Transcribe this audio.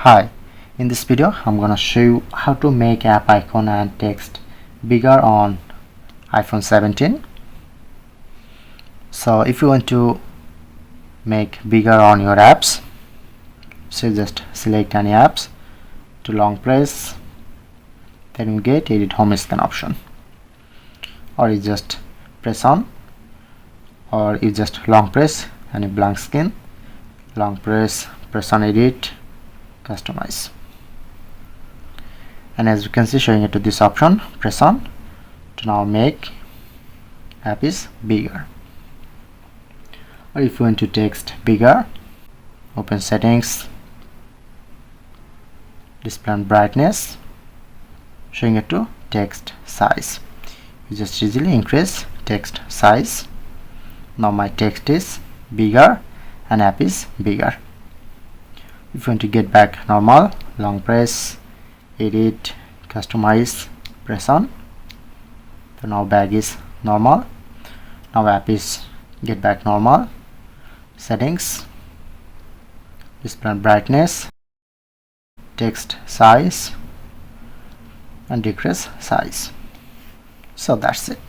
Hi, in this video I'm gonna show you how to make app icon and text bigger on iPhone 17. So if you want to make bigger on your apps, so just select any apps to long press, then you get edit home screen option, or you just press on, or you just long press any blank screen, long press on edit, customize, and as you can see showing it to this option, press on to now make app is bigger. Or if you want to text bigger, open settings, display and brightness, showing it to text size. You just easily increase text size. Now my text is bigger and app is bigger. If you want to get back normal, long press, edit, customize, press on. So now back is normal. Now app is get back normal. Settings, display brightness, text size, and decrease size. So that's it.